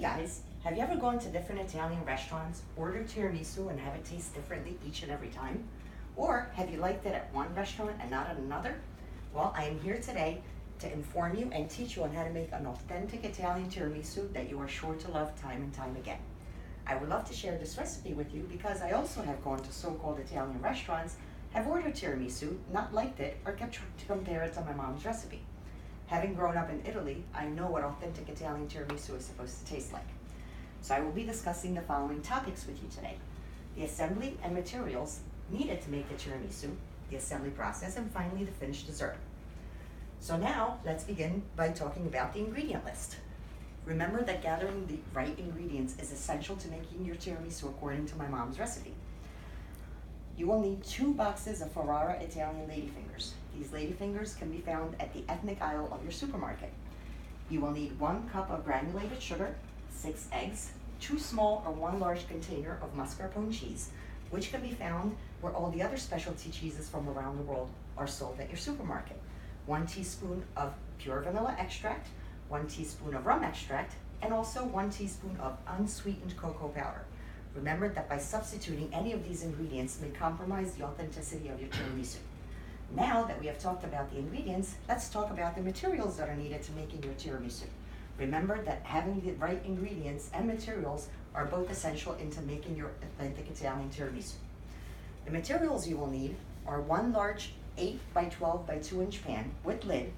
guys, have you ever gone to different Italian restaurants, ordered tiramisu and have it taste differently each and every time? Or have you liked it at one restaurant and not at another? Well, I am here today to inform you and teach you on how to make an authentic Italian tiramisu that you are sure to love time and time again. I would love to share this recipe with you because I also have gone to so-called Italian restaurants, have ordered tiramisu, not liked it, or kept trying to compare it to my mom's recipe. Having grown up in Italy, I know what authentic Italian tiramisu is supposed to taste like. So I will be discussing the following topics with you today: the assembly and materials needed to make the tiramisu, the assembly process, and finally the finished dessert. So now let's begin by talking about the ingredient list. Remember that gathering the right ingredients is essential to making your tiramisu according to my mom's recipe. You will need 2 boxes of Ferrara Italian ladyfingers. These ladyfingers can be found at the ethnic aisle of your supermarket. You will need 1 cup of granulated sugar, 6 eggs, 2 small or 1 large container of mascarpone cheese, which can be found where all the other specialty cheeses from around the world are sold at your supermarket, 1 teaspoon of pure vanilla extract, 1 teaspoon of rum extract, and also 1 teaspoon of unsweetened cocoa powder. Remember that by substituting any of these ingredients may compromise the authenticity of your tiramisu. Now that we have talked about the ingredients, let's talk about the materials that are needed to making your tiramisu. Remember that having the right ingredients and materials are both essential into making your authentic Italian tiramisu. The materials you will need are 1 large 8 by 12 by 2 inch pan with lid,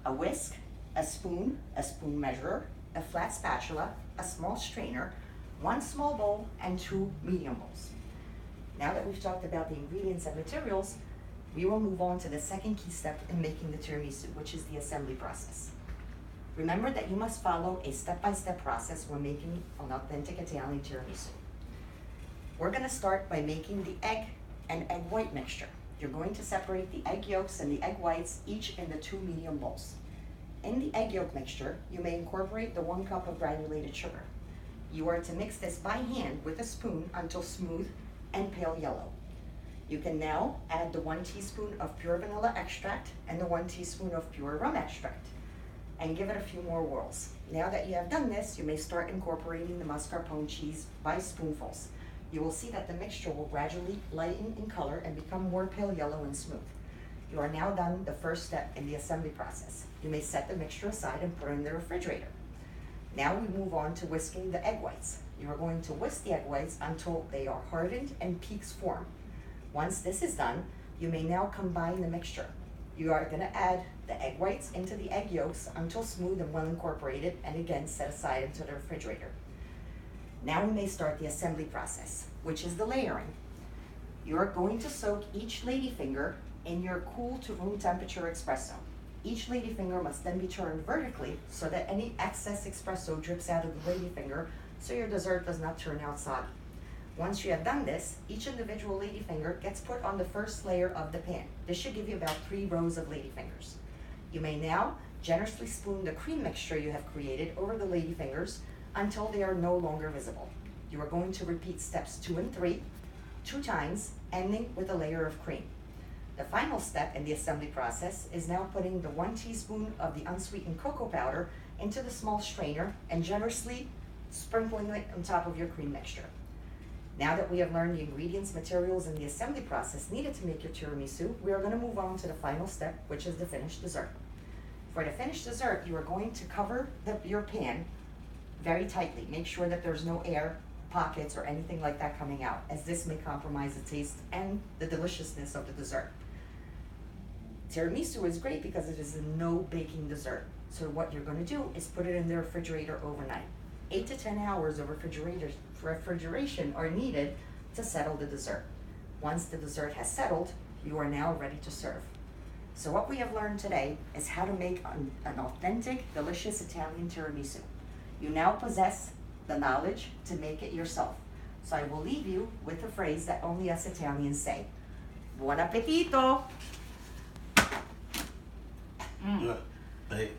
a whisk, a spoon measurer, a flat spatula, a small strainer, 1 small bowl, and 2 medium bowls. Now that we've talked about the ingredients and materials, we will move on to the second key step in making the tiramisu, which is the assembly process. Remember that you must follow a step-by-step process when making an authentic Italian tiramisu. We're going to start by making the egg and egg white mixture. You're going to separate the egg yolks and the egg whites each in the 2 medium bowls. In the egg yolk mixture, you may incorporate the 1 cup of granulated sugar. You are to mix this by hand with a spoon until smooth and pale yellow. You can now add the 1 teaspoon of pure vanilla extract and the 1 teaspoon of pure rum extract, and give it a few more whirls. Now that you have done this, you may start incorporating the mascarpone cheese by spoonfuls. You will see that the mixture will gradually lighten in color and become more pale yellow and smooth. You are now done the first step in the assembly process. You may set the mixture aside and put it in the refrigerator. Now we move on to whisking the egg whites. You are going to whisk the egg whites until they are hardened and peaks form. Once this is done, you may now combine the mixture. You are going to add the egg whites into the egg yolks until smooth and well incorporated, and again set aside into the refrigerator. Now we may start the assembly process, which is the layering. You are going to soak each ladyfinger in your cool to room temperature espresso. Each ladyfinger must then be turned vertically so that any excess espresso drips out of the ladyfinger so your dessert does not turn out soggy. Once you have done this, each individual ladyfinger gets put on the first layer of the pan. This should give you about 3 rows of ladyfingers. You may now generously spoon the cream mixture you have created over the ladyfingers until they are no longer visible. You are going to repeat steps 2 and 3 2 times, ending with a layer of cream. The final step in the assembly process is now putting the 1 teaspoon of the unsweetened cocoa powder into the small strainer and generously sprinkling it on top of your cream mixture. Now that we have learned the ingredients, materials, and the assembly process needed to make your tiramisu, we are going to move on to the final step, which is the finished dessert. For the finished dessert, you are going to cover your pan very tightly. Make sure that there's no air pockets or anything like that coming out, as this may compromise the taste and the deliciousness of the dessert. Tiramisu is great because it is a no baking dessert. So what you're going to do is put it in the refrigerator overnight. 8 to 10 hours of refrigeration are needed to settle the dessert. Once the dessert has settled, you are now ready to serve. So what we have learned today is how to make an authentic, delicious Italian tiramisu. You now possess the knowledge to make it yourself. So I will leave you with a phrase that only us Italians say: Buon appetito! Hey.